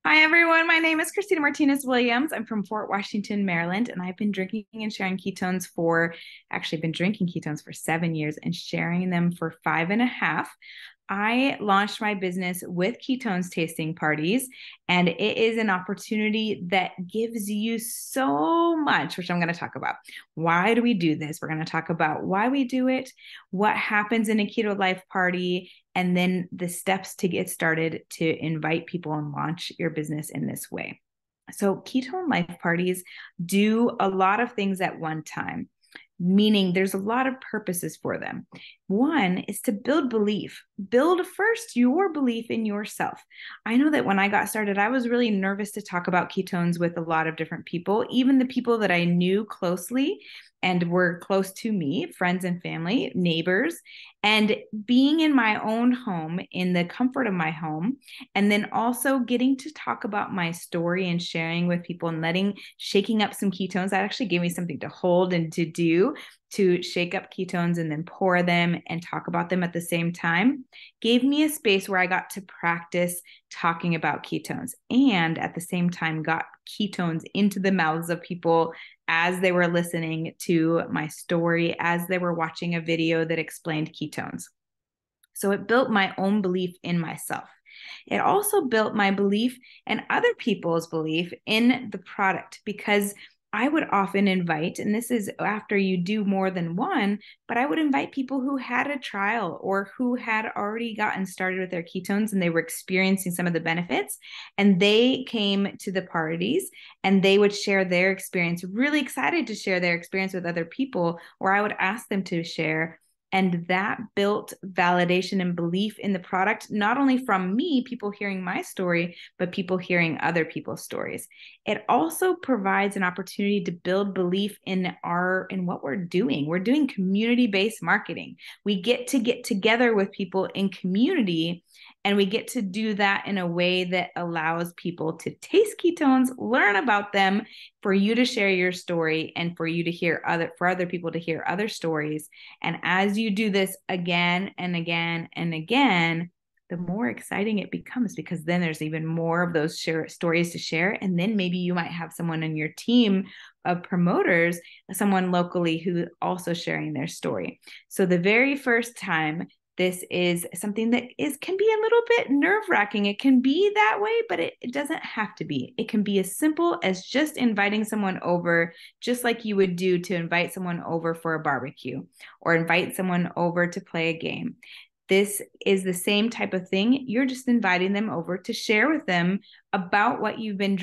Hi, everyone. My name is Christina Martinez Williams. I'm from Fort Washington, Maryland, and I've been drinking and sharing ketones actually been drinking ketones for 7 years and sharing them for 5.5. I launched my business with Ketones Tasting Parties, and it is an opportunity that gives you so much, which I'm going to talk about. Why do we do this? We're going to talk about why we do it, what happens in a keto life party, and then the steps to get started to invite people and launch your business in this way. So, ketone life parties do a lot of things at one time, meaning there's a lot of purposes for them. One is to build belief. Build first your belief in yourself. I know that when I got started, I was really nervous to talk about ketones with a lot of different people, even the people that I knew closely and were close to me, friends and family, neighbors, and being in my own home, in the comfort of my home, and then also getting to talk about my story and sharing with people and shaking up some ketones. That actually gave me something to hold and to do, to shake up ketones and then pour them and talk about them at the same time, gave me a space where I got to practice talking about ketones and at the same time got ketones into the mouths of people as they were listening to my story, as they were watching a video that explained ketones. So it built my own belief in myself. It also built my belief and other people's belief in the product, because I would often invite, and this is after you do more than one, but I would invite people who had a trial or who had already gotten started with their ketones and they were experiencing some of the benefits. And they came to the parties and they would share their experience, really excited to share their experience with other people, or I would ask them to share. And that built validation and belief in the product, not only from me, people hearing my story, but people hearing other people's stories. It also provides an opportunity to build belief in what we're doing. We're doing community-based marketing. We get together with people in community, and we get to do that in a way that allows people to taste ketones, learn about them, for you to share your story, and for other people to hear other stories. And as you do this again and again and again, the more exciting it becomes, because then there's even more of those stories to share. And then maybe you might have someone in your team of promoters, someone locally who also sharing their story. So the very first time, this is something that can be a little bit nerve-wracking. It can be that way, but it doesn't have to be. It can be as simple as just inviting someone over, just like you would do to invite someone over for a barbecue or invite someone over to play a game. This is the same type of thing. You're just inviting them over to share with them about what you've been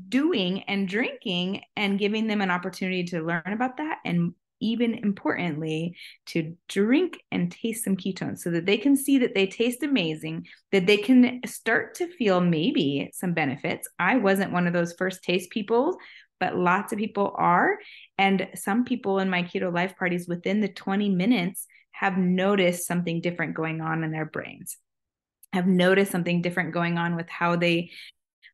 doing and drinking, and giving them an opportunity to learn about that, and even importantly, to drink and taste some ketones so that they can see that they taste amazing, that they can start to feel maybe some benefits. I wasn't one of those first taste people, but lots of people are. And some people in my keto life parties within the 20 minutes have noticed something different going on in their brains, have noticed something different going on with how they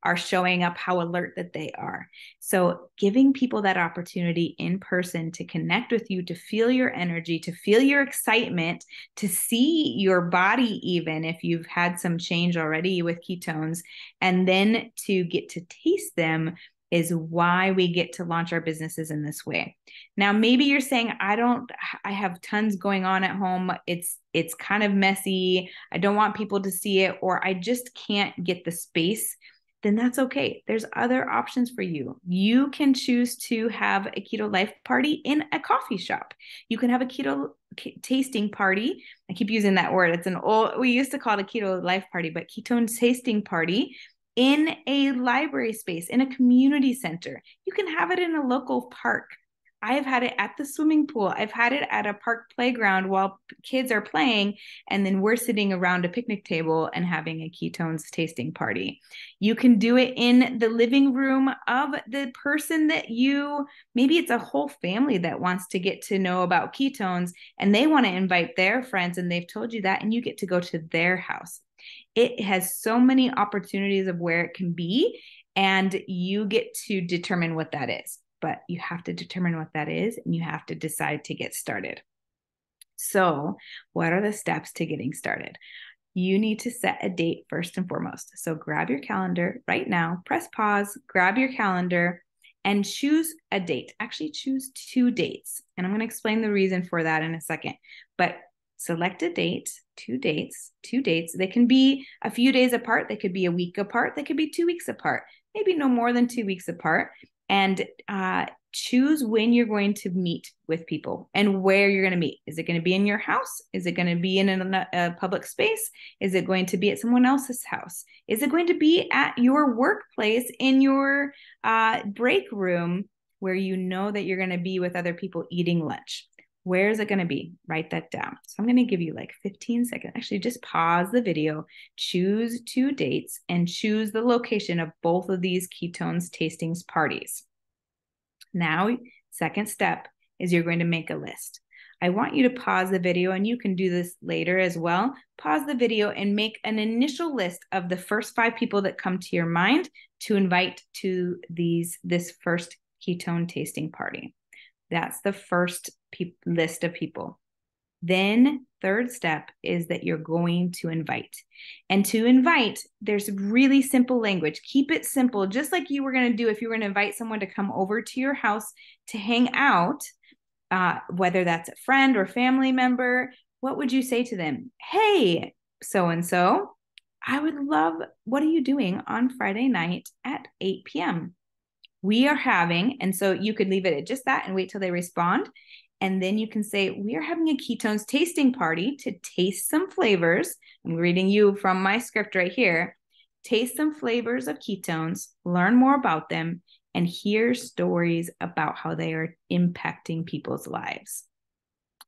are showing up, how alert that they are. So giving people that opportunity in person to connect with you, to feel your energy, to feel your excitement, to see your body, even if you've had some change already with ketones, and then to get to taste them, is why we get to launch our businesses in this way. Now, maybe you're saying, I have tons going on at home. It's kind of messy. I don't want people to see it, or I just can't get the space. Then that's okay. There's other options for you. You can choose to have a keto life party in a coffee shop. You can have a keto tasting party. I keep using that word. We used to call it a keto life party, but ketone tasting party in a library space, in a community center. You can have it in a local park. I've had it at the swimming pool. I've had it at a park playground while kids are playing, and then we're sitting around a picnic table and having a ketones tasting party. You can do it in the living room of the person that maybe it's a whole family that wants to get to know about ketones, and they want to invite their friends, and they've told you that, and you get to go to their house. It has so many opportunities of where it can be, and you get to determine what that is. But you have to determine what that is, and you have to decide to get started. So, what are the steps to getting started? you need to set a date first and foremost. So grab your calendar right now, press pause, grab your calendar, and choose a date. Actually, choose 2 dates. And I'm going to explain the reason for that in a second. But select a date, 2 dates, 2 dates. They can be a few days apart. They could be a week apart. They could be 2 weeks apart, maybe no more than 2 weeks apart. And choose when you're going to meet with people and where you're going to meet. Is it going to be in your house? Is it going to be in a public space? Is it going to be at someone else's house? Is it going to be at your workplace in your break room where you know that you're going to be with other people eating lunch? Where is it going to be? Write that down. So I'm going to give you like 15 seconds. Actually, just pause the video, choose 2 dates, and choose the location of both of these Ketones Tastings parties. Now, second step is you're going to make a list. I want you to pause the video, and you can do this later as well. Pause the video and make an initial list of the first 5 people that come to your mind to invite to this first ketone tasting party. That's the first list of people. Then third step is that you're going to invite. And to invite, there's really simple language. Keep it simple, just like you were going to do if you were going to invite someone to come over to your house to hang out, whether that's a friend or family member. What would you say to them? Hey, so-and-so, I would love, what are you doing on Friday night at 8 p.m.? We are having, and so you could leave it at just that and wait till they respond. And then you can say, we are having a ketones tasting party to taste some flavors. I'm reading you from my script right here. Taste some flavors of ketones, learn more about them, and hear stories about how they are impacting people's lives.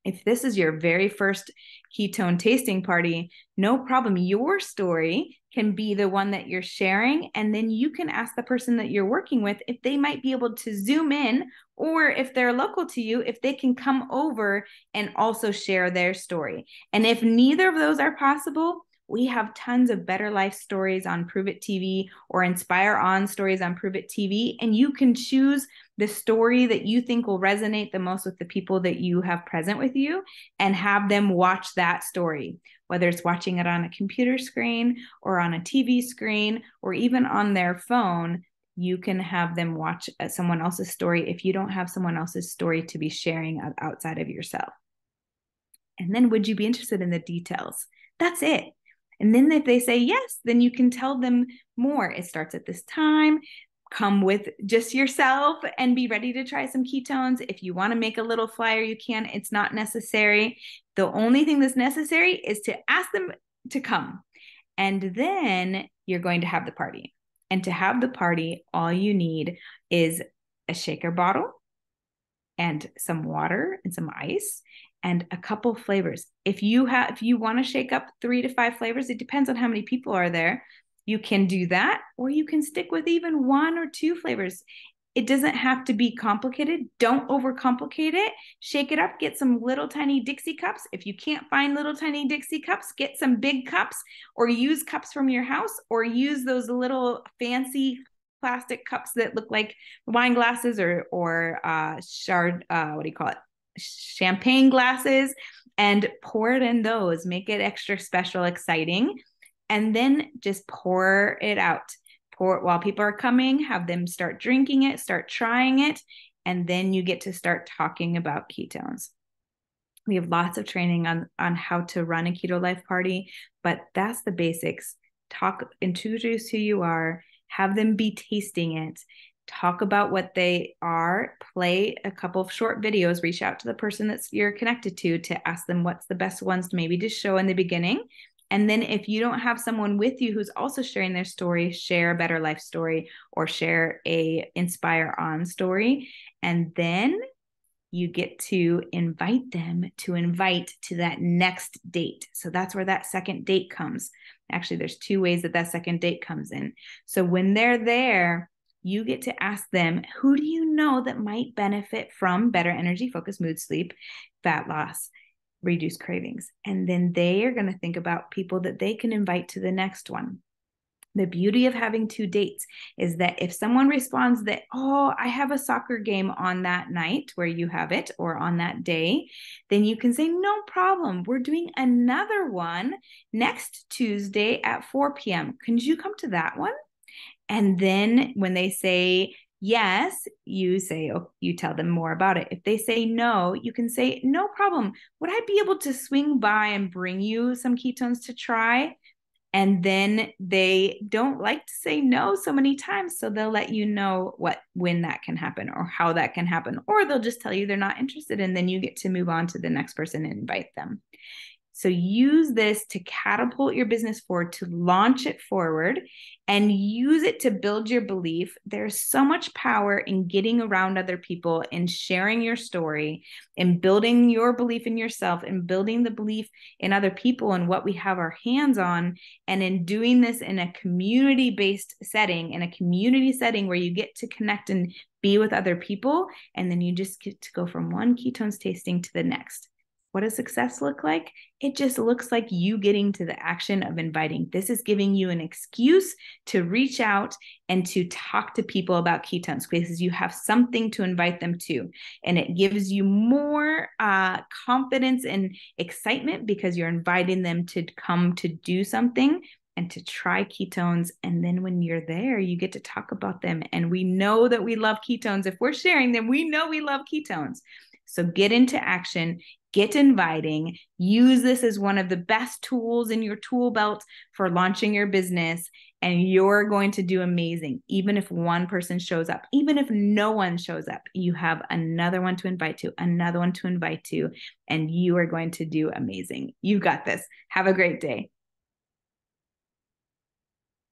If this is your very first ketone tasting party, no problem. Your story can be the one that you're sharing, and then you can ask the person that you're working with if they might be able to zoom in, or if they're local to you, if they can come over and also share their story. And if neither of those are possible, we have tons of Better Life stories on Prove It TV or Inspire On stories on Prove It TV, and you can choose the story that you think will resonate the most with the people that you have present with you and have them watch that story, whether it's watching it on a computer screen or on a TV screen or even on their phone. You can have them watch someone else's story if you don't have someone else's story to be sharing outside of yourself. And then, would you be interested in the details? That's it. And then if they say yes, then you can tell them more. It starts at this time. Come with just yourself and be ready to try some ketones. If you want to make a little flyer, you can. It's not necessary. The only thing that's necessary is to ask them to come. And then you're going to have the party. And to have the party, all you need is a shaker bottle and some water and some ice and a couple flavors. If you want to shake up 3 to 5 flavors, it depends on how many people are there. You can do that, or you can stick with even 1 or 2 flavors. It doesn't have to be complicated. Don't overcomplicate it. Shake it up. Get some little tiny Dixie cups. If you can't find little tiny Dixie cups, get some big cups, or use cups from your house, or use those little fancy plastic cups that look like wine glasses or champagne glasses, and pour it in those. Make it extra special, exciting, and then just pour it out. Pour it while people are coming, have them start drinking it, start trying it, and then you get to start talking about ketones. We have lots of training on how to run a keto life party, but that's the basics. Introduce who you are, have them be tasting it, talk about what they are, play a couple of short videos, reach out to the person that you're connected to ask them what's the best ones maybe to show in the beginning. And then if you don't have someone with you who's also sharing their story, share a Better Life story or share a Inspire On story. And then you get to invite them to that next date. So that's where that second date comes. Actually, there's 2 ways that second date comes in. So when they're there, you get to ask them, who do you know that might benefit from better energy, focus, mood, sleep, fat loss, reduce cravings? And then they are going to think about people that they can invite to the next one. The beauty of having two dates is that if someone responds that, oh, I have a soccer game on that night where you have it or on that day, then you can say, no problem. We're doing another one next Tuesday at 4 p.m. Can you come to that one? And then when they say yes, you say, oh, you tell them more about it. If they say no, you can say, no problem. Would I be able to swing by and bring you some ketones to try? And then they don't like to say no so many times, so they'll let you know when that can happen or how that can happen, or they'll just tell you they're not interested, and then you get to move on to the next person and invite them. So use this to catapult your business forward, to launch it forward, and use it to build your belief. There's so much power in getting around other people and sharing your story and building your belief in yourself and building the belief in other people and what we have our hands on. And in doing this in a community-based setting, in a community setting where you get to connect and be with other people, and then you just get to go from one ketones tasting to the next. What does success look like? It just looks like you getting to the action of inviting. This is giving you an excuse to reach out and to talk to people about ketones because you have something to invite them to. And it gives you more confidence and excitement because you're inviting them to come to do something and to try ketones. And then when you're there, you get to talk about them. And we know that we love ketones. If we're sharing them, we know we love ketones. So get into action, get inviting, use this as one of the best tools in your tool belt for launching your business, and you're going to do amazing. Even if one person shows up, even if no one shows up, you have another one to invite to, another one to invite to, and you are going to do amazing. You've got this. Have a great day.